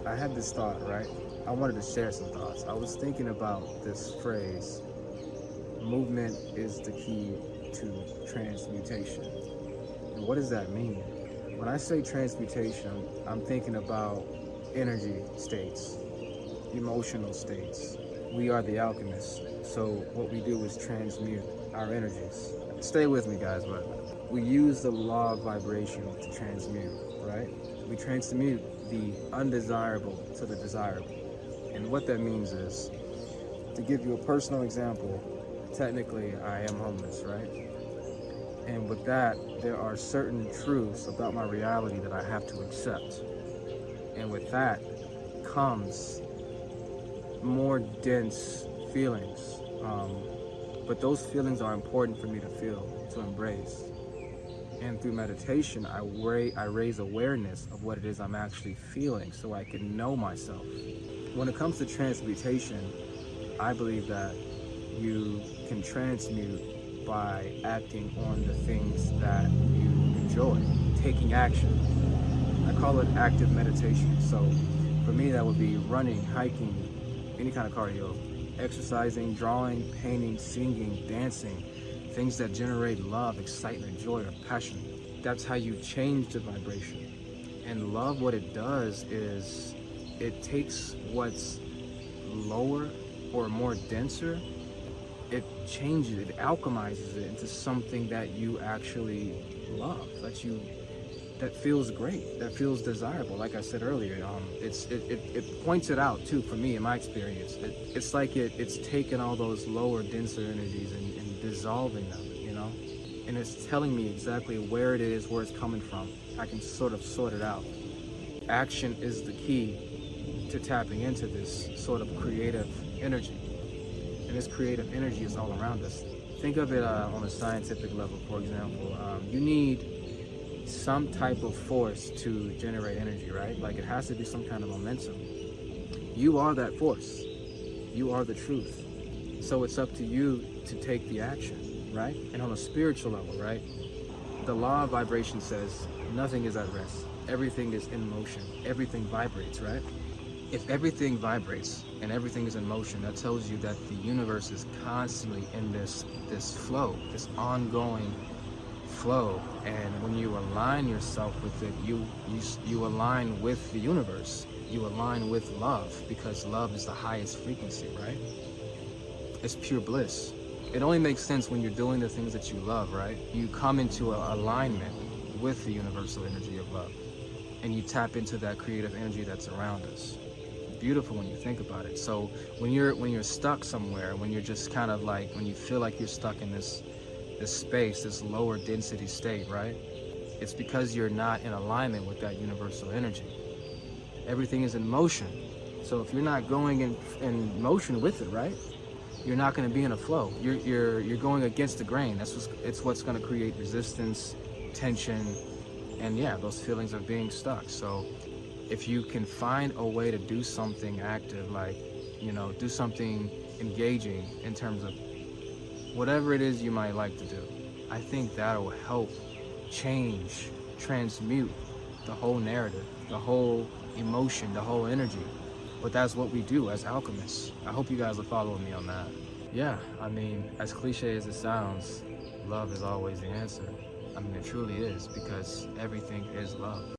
I had this thought, right? I wanted to share some thoughts. I was thinking about this phrase, movement is the key to transmutation. And what does that mean? When I say transmutation, I'm thinking about energy states, emotional states. We are the alchemists, so what we do is transmute our energies. Stay with me, guys, but we use the law of vibration to transmute, right? We transmute the undesirable to the desirable. And what that means is, to give you a personal example, technically I am homeless, right? And with that, there are certain truths about my reality that I have to accept. And with that comes more dense feelings. But those feelings are important for me to feel, to embrace. And through meditation, I raise awareness of what it is I'm actually feeling so I can know myself. When it comes to transmutation, I believe that you can transmute by acting on the things that you enjoy, taking action. I call it active meditation. So for me, that would be running, hiking, any kind of cardio, exercising, drawing, painting, singing, dancing, things that generate love, excitement, joy, or passion. That's how you change the vibration. And love, what it does is it takes what's lower or more denser, it changes it, alchemizes it into something that you actually love, that feels great, that feels desirable. Like I said earlier, it points it out too, for me in my experience. It's like it's taking all those lower, denser energies and dissolving them, you know? And it's telling me exactly where it is, where it's coming from. I can sort of sort it out. Action is the key to tapping into this sort of creative energy. And this creative energy is all around us. Think of it on a scientific level, for example. You need some type of force to generate energy, right? Like it has to be some kind of momentum. You are that force. You are the truth. So it's up to you to take the action, right? And on a spiritual level, right? The law of vibration says nothing is at rest. Everything is in motion. Everything vibrates, right? If everything vibrates and everything is in motion, that tells you that the universe is constantly in this flow, this ongoing flow. And when you align yourself with it, you align with the universe. You align with love, because love is the highest frequency, right? It's pure bliss. It only makes sense when you're doing the things that you love, right? You come into an alignment with the universal energy of love, and you tap into that creative energy that's around us. Beautiful when you think about it. So when you're stuck somewhere, when you're just kind of like, when you feel like you're stuck in this space, this lower density state, right? It's because you're not in alignment with that universal energy. Everything is in motion. So if you're not going in motion with it, right? You're not going to be in a flow. You're going against the grain. It's what's going to create resistance, tension, and yeah, those feelings of being stuck. So if you can find a way to do something active, like, you know, do something engaging in terms of whatever it is you might like to do, I think that'll help change, transmute the whole narrative, the whole emotion, the whole energy. But that's what we do as alchemists. I hope you guys are following me on that. Yeah, I mean, as cliche as it sounds, love is always the answer. I mean, it truly is, because everything is love.